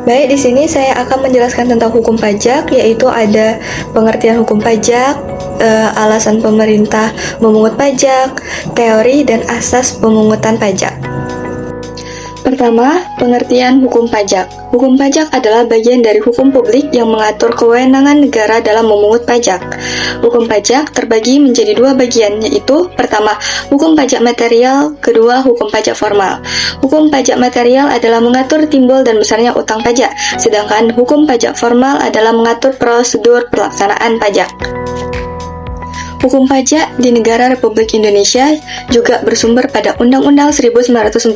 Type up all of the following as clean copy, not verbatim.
Baik, di sini saya akan menjelaskan tentang hukum pajak, yaitu ada pengertian hukum pajak, alasan pemerintah memungut pajak, teori dan asas pemungutan pajak. Pertama, pengertian hukum pajak. Hukum pajak adalah bagian dari hukum publik yang mengatur kewenangan negara dalam memungut pajak. Hukum pajak terbagi menjadi dua bagian, yaitu pertama, hukum pajak material, kedua, hukum pajak formal. Hukum pajak material adalah mengatur timbul dan besarnya utang pajak, sedangkan hukum pajak formal adalah mengatur prosedur pelaksanaan pajak. Hukum pajak di negara Republik Indonesia juga bersumber pada Undang-Undang 1945,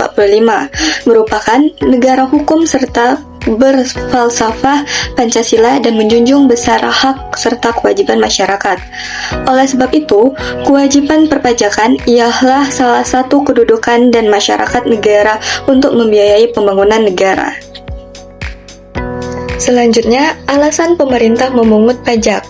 merupakan negara hukum serta berfalsafah Pancasila dan menjunjung besar hak serta kewajiban masyarakat. Oleh sebab itu, kewajiban perpajakan ialah salah satu kedudukan dan masyarakat negara untuk membiayai pembangunan negara. Selanjutnya, alasan pemerintah memungut pajak,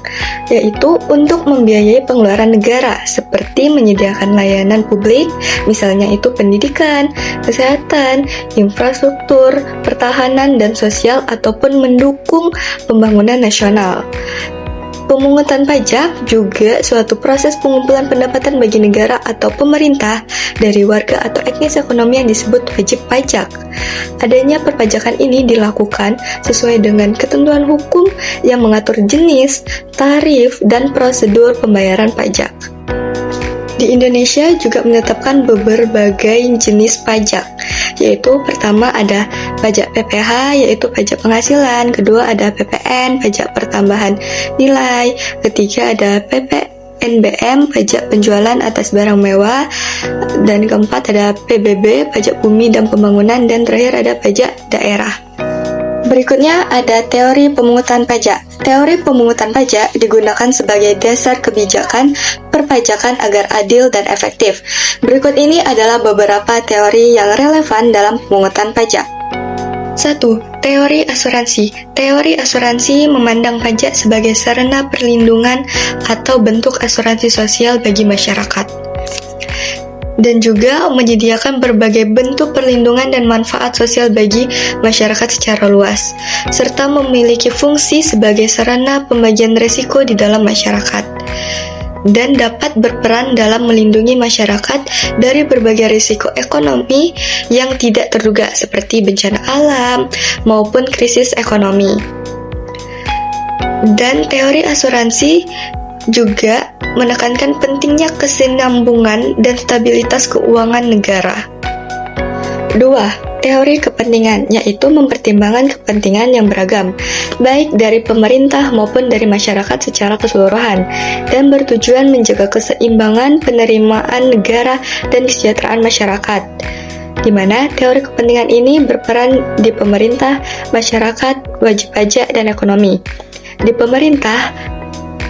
yaitu untuk membiayai pengeluaran negara, seperti menyediakan layanan publik, misalnya itu pendidikan, kesehatan, infrastruktur, pertahanan, dan sosial, ataupun mendukung pembangunan nasional. Pemungutan pajak juga suatu proses pengumpulan pendapatan bagi negara atau pemerintah dari warga atau etnis ekonomi yang disebut wajib pajak. Adanya perpajakan ini dilakukan sesuai dengan ketentuan hukum yang mengatur jenis, tarif, dan prosedur pembayaran pajak. Di Indonesia juga menetapkan berbagai jenis pajak, yaitu pertama ada pajak PPh, yaitu pajak penghasilan, kedua ada PPN, pajak pertambahan nilai, ketiga ada PPNBM, pajak penjualan atas barang mewah, dan keempat ada PBB, pajak bumi dan pembangunan, dan terakhir ada pajak daerah. Berikutnya ada teori pemungutan pajak. Teori pemungutan pajak digunakan sebagai dasar kebijakan perpajakan agar adil dan efektif. Berikut ini adalah beberapa teori yang relevan dalam pemungutan pajak. 1. Teori asuransi. Teori asuransi memandang pajak sebagai sarana perlindungan atau bentuk asuransi sosial bagi masyarakat, dan juga menyediakan berbagai bentuk perlindungan dan manfaat sosial bagi masyarakat secara luas, serta memiliki fungsi sebagai sarana pembagian risiko di dalam masyarakat, dan dapat berperan dalam melindungi masyarakat dari berbagai risiko ekonomi yang tidak terduga seperti bencana alam maupun krisis ekonomi. Dan teori asuransi juga menekankan pentingnya kesinambungan dan stabilitas keuangan negara. 2. Teori kepentingan, yaitu mempertimbangkan kepentingan yang beragam, baik dari pemerintah maupun dari masyarakat secara keseluruhan, dan bertujuan menjaga keseimbangan penerimaan negara dan kesejahteraan masyarakat, di mana teori kepentingan ini berperan di pemerintah, masyarakat, wajib pajak, dan ekonomi. Di pemerintah,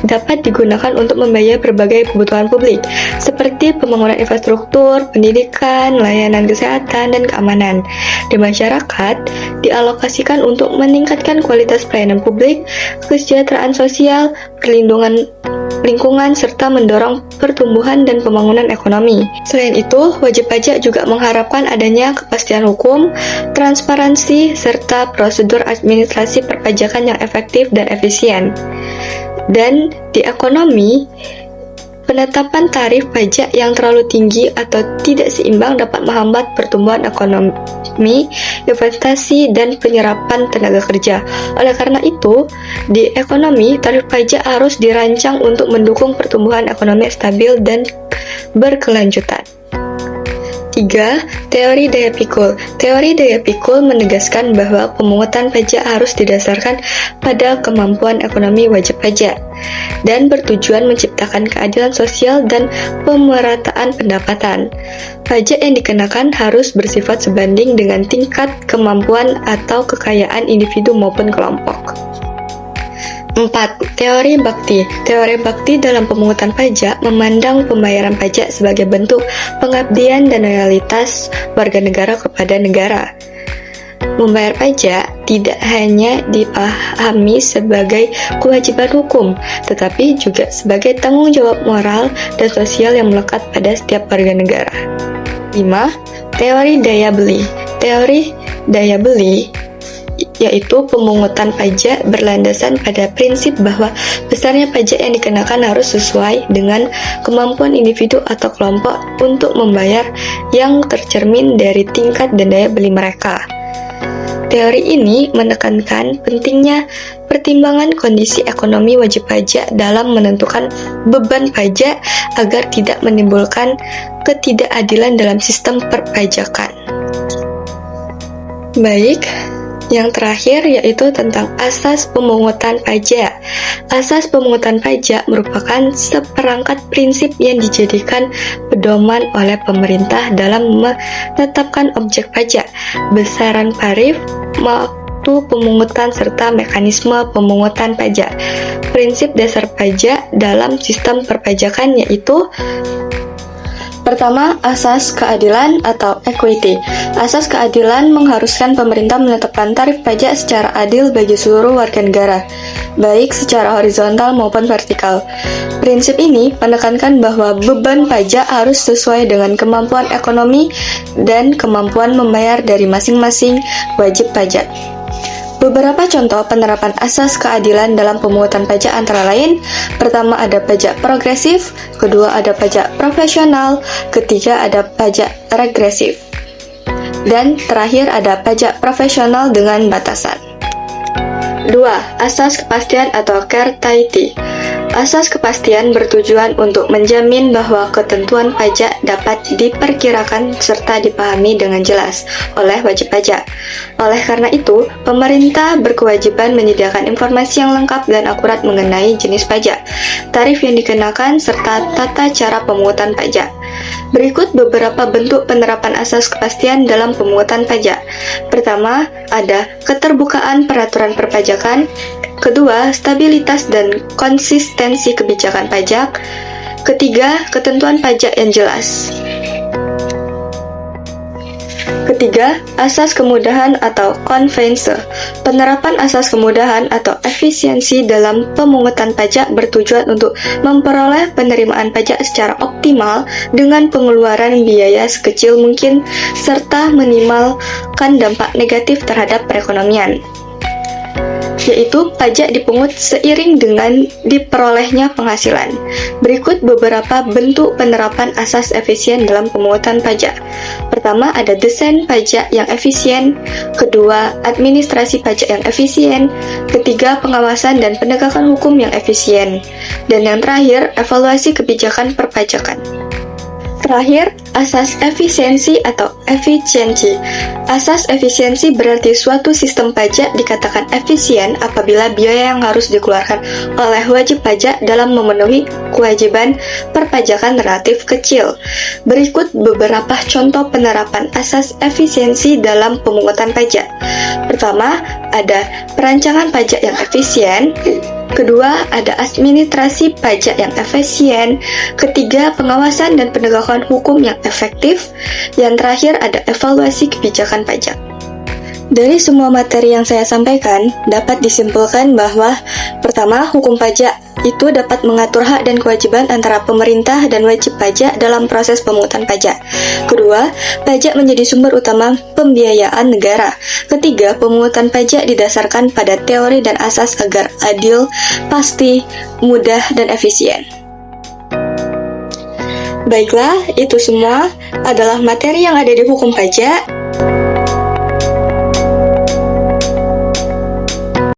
dapat digunakan untuk membayar berbagai kebutuhan publik, seperti pembangunan infrastruktur, pendidikan, layanan kesehatan, dan keamanan. Di masyarakat, dialokasikan untuk meningkatkan kualitas pelayanan publik, kesejahteraan sosial, perlindungan lingkungan, serta mendorong pertumbuhan dan pembangunan ekonomi. Selain itu, wajib pajak juga mengharapkan adanya kepastian hukum, transparansi, serta prosedur administrasi perpajakan yang efektif dan efisien. Dan di ekonomi, penetapan tarif pajak yang terlalu tinggi atau tidak seimbang dapat menghambat pertumbuhan ekonomi, investasi, dan penyerapan tenaga kerja. Oleh karena itu, di ekonomi, tarif pajak harus dirancang untuk mendukung pertumbuhan ekonomi stabil dan berkelanjutan. 3. Teori daya pikul. Teori daya pikul menegaskan bahwa pemungutan pajak harus didasarkan pada kemampuan ekonomi wajib pajak dan bertujuan menciptakan keadilan sosial dan pemerataan pendapatan. Pajak yang dikenakan harus bersifat sebanding dengan tingkat kemampuan atau kekayaan individu maupun kelompok. 4. Teori bakti. Teori bakti dalam pemungutan pajak memandang pembayaran pajak sebagai bentuk pengabdian dan loyalitas warga negara kepada negara. Membayar pajak tidak hanya dipahami sebagai kewajiban hukum, tetapi juga sebagai tanggung jawab moral dan sosial yang melekat pada setiap warga negara. 5. Teori daya beli. Teori daya beli yaitu pemungutan pajak berlandasan pada prinsip bahwa besarnya pajak yang dikenakan harus sesuai dengan kemampuan individu atau kelompok untuk membayar yang tercermin dari tingkat dan daya beli mereka. Teori ini menekankan pentingnya pertimbangan kondisi ekonomi wajib pajak dalam menentukan beban pajak agar tidak menimbulkan ketidakadilan dalam sistem perpajakan. Baik, yang terakhir yaitu tentang asas pemungutan pajak. Asas pemungutan pajak merupakan seperangkat prinsip yang dijadikan pedoman oleh pemerintah dalam menetapkan objek pajak, besaran tarif, waktu pemungutan serta mekanisme pemungutan pajak. Prinsip dasar pajak dalam sistem perpajakan yaitu: pertama, asas keadilan atau equity. Asas keadilan mengharuskan pemerintah menetapkan tarif pajak secara adil bagi seluruh warga negara, baik secara horizontal maupun vertikal. Prinsip ini menekankan bahwa beban pajak harus sesuai dengan kemampuan ekonomi dan kemampuan membayar dari masing-masing wajib pajak. Beberapa contoh penerapan asas keadilan dalam pemungutan pajak antara lain: pertama, ada pajak progresif; kedua, ada pajak profesional; ketiga, ada pajak regresif; dan terakhir, ada pajak profesional dengan batasan. 2. Asas kepastian atau certainty. Asas kepastian bertujuan untuk menjamin bahwa ketentuan pajak dapat diperkirakan serta dipahami dengan jelas oleh wajib pajak. Oleh karena itu, pemerintah berkewajiban menyediakan informasi yang lengkap dan akurat mengenai jenis pajak, tarif yang dikenakan, serta tata cara pemungutan pajak. Berikut beberapa bentuk penerapan asas kepastian dalam pemungutan pajak. Pertama, ada keterbukaan peraturan perpajakan. Kedua, stabilitas dan konsistensi kebijakan pajak. Ketiga, ketentuan pajak yang jelas. Ketiga, asas kemudahan atau convenience. Penerapan asas kemudahan atau efisiensi dalam pemungutan pajak bertujuan untuk memperoleh penerimaan pajak secara optimal dengan pengeluaran biaya sekecil mungkin serta minimalkan dampak negatif terhadap perekonomian, yaitu pajak dipungut seiring dengan diperolehnya penghasilan. Berikut beberapa bentuk penerapan asas efisien dalam pemungutan pajak. Pertama, ada desain pajak yang efisien. Kedua, administrasi pajak yang efisien. Ketiga, pengawasan dan penegakan hukum yang efisien. Dan yang terakhir, evaluasi kebijakan perpajakan. Terakhir, asas efisiensi atau efisiensi. Asas efisiensi berarti suatu sistem pajak dikatakan efisien apabila biaya yang harus dikeluarkan oleh wajib pajak dalam memenuhi kewajiban perpajakan relatif kecil. Berikut beberapa contoh penerapan asas efisiensi dalam pemungutan pajak. Pertama, ada perancangan pajak yang efisien. Kedua, ada administrasi pajak yang efisien. Ketiga, pengawasan dan penegakan hukum yang efektif. Yang terakhir, ada evaluasi kebijakan pajak. Dari semua materi yang saya sampaikan, dapat disimpulkan bahwa pertama, hukum pajak itu dapat mengatur hak dan kewajiban antara pemerintah dan wajib pajak dalam proses pemungutan pajak. Kedua, pajak menjadi sumber utama pembiayaan negara. Ketiga, pemungutan pajak didasarkan pada teori dan asas agar adil, pasti, mudah, dan efisien. Baiklah, itu semua adalah materi yang ada di hukum pajak.